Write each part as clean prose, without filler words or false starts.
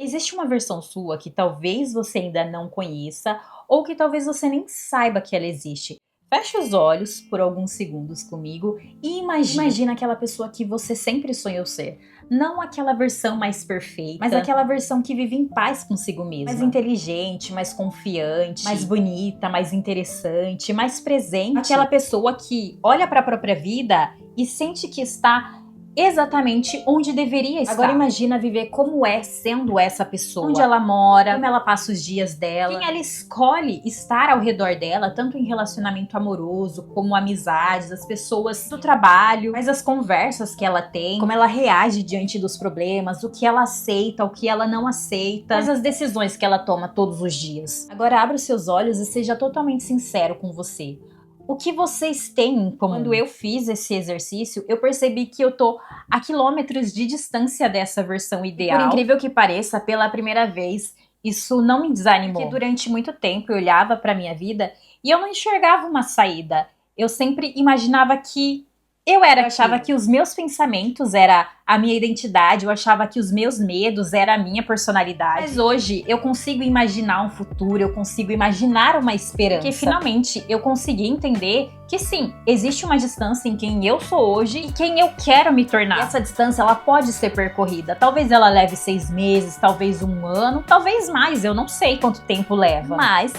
Existe uma versão sua que talvez você ainda não conheça ou que talvez você nem saiba que ela existe. Feche os olhos por alguns segundos comigo e imagina aquela pessoa que você sempre sonhou ser. Não aquela versão mais perfeita, mas aquela versão que vive em paz consigo mesma. Mais inteligente, mais confiante, mais bonita, mais interessante, mais presente. Aquela pessoa que olha para a própria vida e sente que está exatamente onde deveria estar. Agora imagina viver como é sendo essa pessoa. Onde ela mora, como ela passa os dias dela, quem ela escolhe estar ao redor dela, tanto em relacionamento amoroso, como amizades, as pessoas do trabalho, mas as conversas que ela tem, como ela reage diante dos problemas, o que ela aceita, o que ela não aceita, mas as decisões que ela toma todos os dias. Agora abra os seus olhos e seja totalmente sincero com você. O que vocês têm em comum? Quando eu fiz esse exercício, eu percebi que eu tô a quilômetros de distância dessa versão ideal. Por incrível que pareça, pela primeira vez, isso não me desanimou. Porque durante muito tempo eu olhava pra minha vida e eu não enxergava uma saída. Eu sempre imaginava que eu achava que os meus pensamentos era a minha identidade, eu achava que os meus medos era a minha personalidade. Mas hoje eu consigo imaginar um futuro, eu consigo imaginar uma esperança. Porque finalmente eu consegui entender que sim, existe uma distância em quem eu sou hoje e quem eu quero me tornar. E essa distância ela pode ser percorrida. Talvez ela leve 6 meses, talvez 1 ano, talvez mais, eu não sei quanto tempo leva. Mas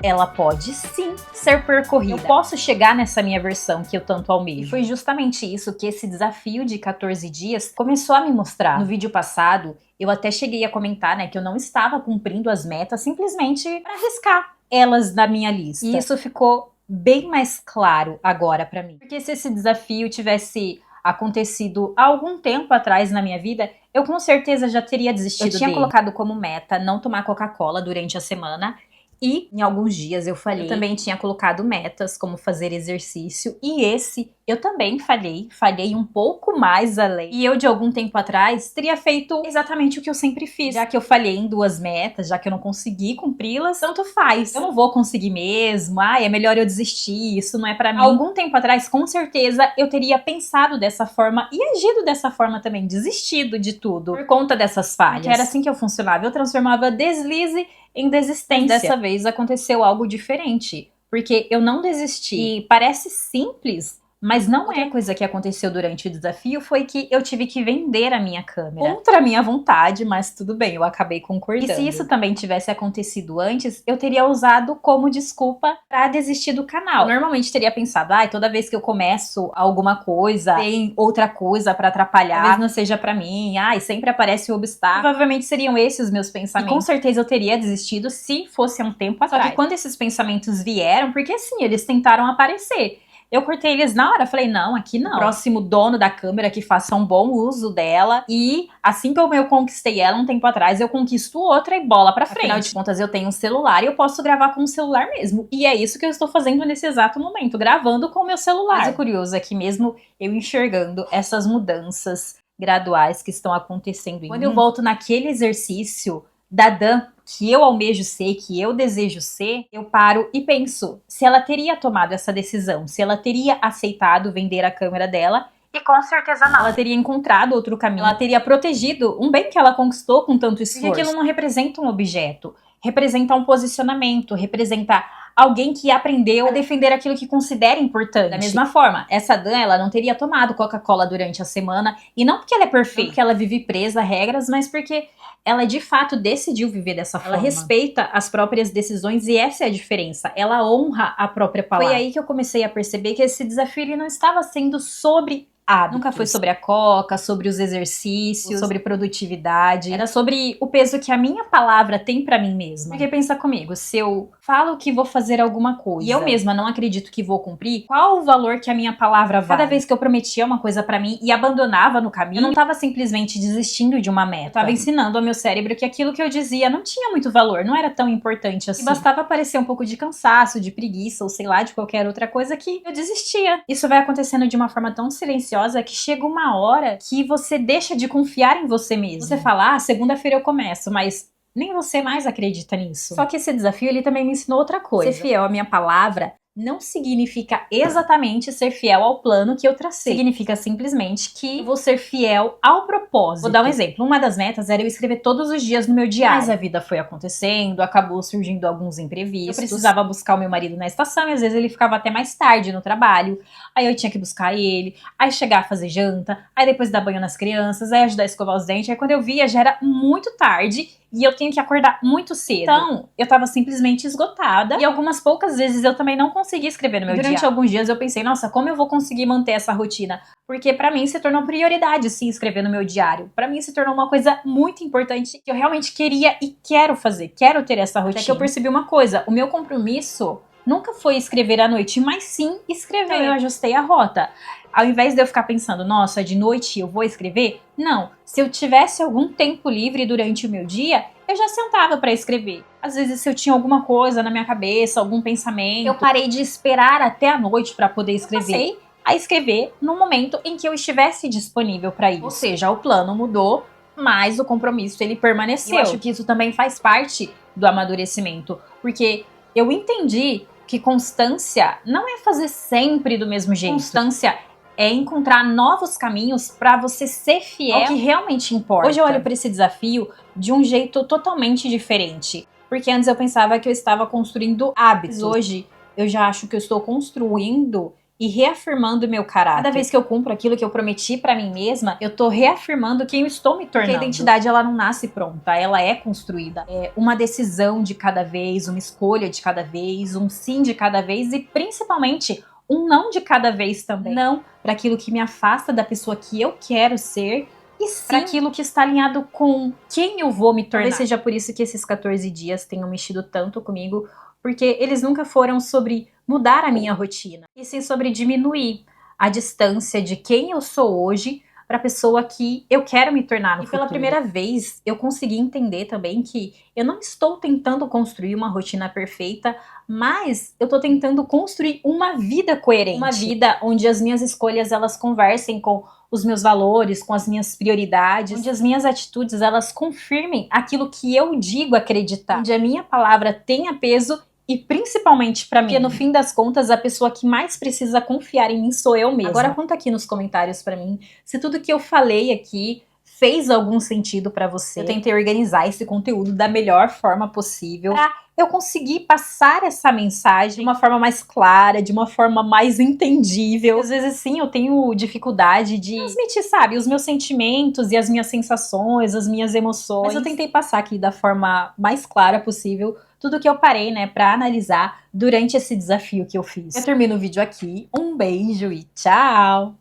ela pode sim ser percorrida. Eu posso chegar nessa minha versão que eu tanto almejo. E foi justamente isso que esse desafio de 14 dias começou a me mostrar. No vídeo passado, eu até cheguei a comentar, né, que eu não estava cumprindo as metas simplesmente para arriscar elas na minha lista. E isso ficou bem mais claro agora para mim. Porque se esse desafio tivesse acontecido há algum tempo atrás na minha vida, eu com certeza já teria desistido dele. Eu tinha colocado como meta não tomar Coca-Cola durante a semana. E em alguns dias eu falhei. Eu também tinha colocado metas, como fazer exercício. E esse eu também falhei um pouco mais além. E eu, de algum tempo atrás, teria feito exatamente o que eu sempre fiz. Já que eu falhei em 2 metas, já que eu não consegui cumpri-las, tanto faz. Eu não vou conseguir mesmo, é melhor eu desistir, isso não é pra mim. Algum tempo atrás, com certeza, eu teria pensado dessa forma e agido dessa forma também, desistido de tudo, por conta dessas falhas. Porque era assim que eu funcionava, eu transformava deslize em desistência. Dessa vez aconteceu algo diferente, porque eu não desisti. E parece simples, mas não é. Outra coisa que aconteceu durante o desafio foi que eu tive que vender a minha câmera. Contra a minha vontade, mas tudo bem, eu acabei concordando. E se isso também tivesse acontecido antes, eu teria usado como desculpa pra desistir do canal. Eu normalmente teria pensado, toda vez que eu começo alguma coisa, tem outra coisa pra atrapalhar, talvez não seja pra mim, sempre aparece um obstáculo. Provavelmente seriam esses os meus pensamentos. E com certeza eu teria desistido se fosse há um tempo atrás. Só que quando esses pensamentos vieram, porque assim, eles tentaram aparecer. Eu cortei eles na hora, falei, não, aqui não. O próximo dono da câmera que faça um bom uso dela e assim como eu conquistei ela um tempo atrás, eu conquisto outra e bola pra frente. Afinal de contas, eu tenho um celular e eu posso gravar com o celular mesmo. E é isso que eu estou fazendo nesse exato momento, gravando com o meu celular. Mas o curioso é que mesmo eu enxergando essas mudanças graduais que estão acontecendo em mim, quando eu volto naquele exercício da Dan que eu almejo ser, que eu desejo ser, eu paro e penso se ela teria tomado essa decisão, se ela teria aceitado vender a câmera dela. E com certeza não. Ela teria encontrado outro caminho, ela teria protegido um bem que ela conquistou com tanto esforço. Porque aquilo não representa um objeto, representa um posicionamento, representa alguém que aprendeu a defender aquilo que considera importante. Da mesma forma, essa Dan, ela não teria tomado Coca-Cola durante a semana, e não porque ela é perfeita, não porque ela vive presa a regras, mas porque ela de fato decidiu viver dessa forma. Ela respeita as próprias decisões e essa é a diferença. Ela honra a própria palavra. Foi aí que eu comecei a perceber que esse desafio ele não estava sendo sobre hábitos. Nunca foi sobre a Coca, sobre os exercícios, sobre produtividade. Era sobre o peso que a minha palavra tem pra mim mesma. Porque pensa comigo, se eu falo que vou fazer alguma coisa e eu mesma não acredito que vou cumprir, qual o valor que a minha palavra vale? Cada vez que eu prometia uma coisa pra mim e abandonava no caminho, eu não tava simplesmente desistindo de uma meta. Eu tava ensinando ao meu cérebro que aquilo que eu dizia não tinha muito valor, não era tão importante assim. E bastava aparecer um pouco de cansaço, de preguiça ou sei lá, de qualquer outra coisa que eu desistia. Isso vai acontecendo de uma forma tão silenciosa que chega uma hora que você deixa de confiar em você mesmo. Você fala, segunda-feira eu começo, mas nem você mais acredita nisso. Só que esse desafio, ele também me ensinou outra coisa. Ser fiel à minha palavra não significa exatamente ser fiel ao plano que eu tracei. Significa simplesmente que vou ser fiel ao propósito. Vou dar um exemplo. Uma das metas era eu escrever todos os dias no meu diário. Mas a vida foi acontecendo, acabou surgindo alguns imprevistos. Eu precisava buscar o meu marido na estação e às vezes ele ficava até mais tarde no trabalho. Aí eu tinha que buscar ele, aí chegar a fazer janta, aí depois dar banho nas crianças, aí ajudar a escovar os dentes. Aí quando eu via já era muito tarde e eu tenho que acordar muito cedo. Então, eu tava simplesmente esgotada. E algumas poucas vezes eu também não consegui escrever no meu diário. Durante alguns dias eu pensei, nossa, como eu vou conseguir manter essa rotina? Porque pra mim se tornou prioridade, sim, escrever no meu diário. Pra mim se tornou uma coisa muito importante que eu realmente queria e quero fazer. Quero ter essa rotina. Até que eu percebi uma coisa, o meu compromisso nunca foi escrever à noite, mas sim escrever. Então eu ajustei a rota. Ao invés de eu ficar pensando, nossa, de noite eu vou escrever? Não. Se eu tivesse algum tempo livre durante o meu dia, eu já sentava para escrever. Às vezes, se eu tinha alguma coisa na minha cabeça, algum pensamento, eu parei de esperar até a noite para poder escrever. Eu passei a escrever no momento em que eu estivesse disponível para isso. Ou seja, o plano mudou, mas o compromisso ele permaneceu. Eu acho que isso também faz parte do amadurecimento, porque eu entendi que constância não é fazer sempre do mesmo jeito. Constância é encontrar novos caminhos para você ser fiel ao que realmente importa. Hoje eu olho para esse desafio de um jeito totalmente diferente, porque antes eu pensava que eu estava construindo hábitos. Hoje eu já acho que eu estou construindo e reafirmando meu caráter. Cada vez que eu cumpro aquilo que eu prometi para mim mesma, eu tô reafirmando quem eu estou me tornando. Porque a identidade ela não nasce pronta, ela é construída. É uma decisão de cada vez, uma escolha de cada vez, um sim de cada vez e principalmente um não de cada vez também. Não para aquilo que me afasta da pessoa que eu quero ser e sim para aquilo que está alinhado com quem eu vou me tornar. Talvez seja por isso que esses 14 dias tenham mexido tanto comigo, porque eles nunca foram sobre mudar a minha rotina, e sim sobre diminuir a distância de quem eu sou hoje para a pessoa que eu quero me tornar no futuro. E pela primeira vez eu consegui entender também que eu não estou tentando construir uma rotina perfeita, mas eu tô tentando construir uma vida coerente. Uma vida onde as minhas escolhas elas conversem com os meus valores, com as minhas prioridades, onde as minhas atitudes elas confirmem aquilo que eu digo acreditar, onde a minha palavra tenha peso e principalmente pra mim, porque no fim das contas a pessoa que mais precisa confiar em mim sou eu mesma. Agora conta aqui nos comentários pra mim se tudo que eu falei aqui fez algum sentido pra você. Eu tentei organizar esse conteúdo da melhor forma possível pra eu conseguir passar essa mensagem de uma forma mais clara, de uma forma mais entendível. Às vezes sim, eu tenho dificuldade de transmitir, sabe, os meus sentimentos e as minhas sensações, as minhas emoções. Mas eu tentei passar aqui da forma mais clara possível tudo que eu parei, né, pra analisar durante esse desafio que eu fiz. Eu termino o vídeo aqui. Um beijo e tchau!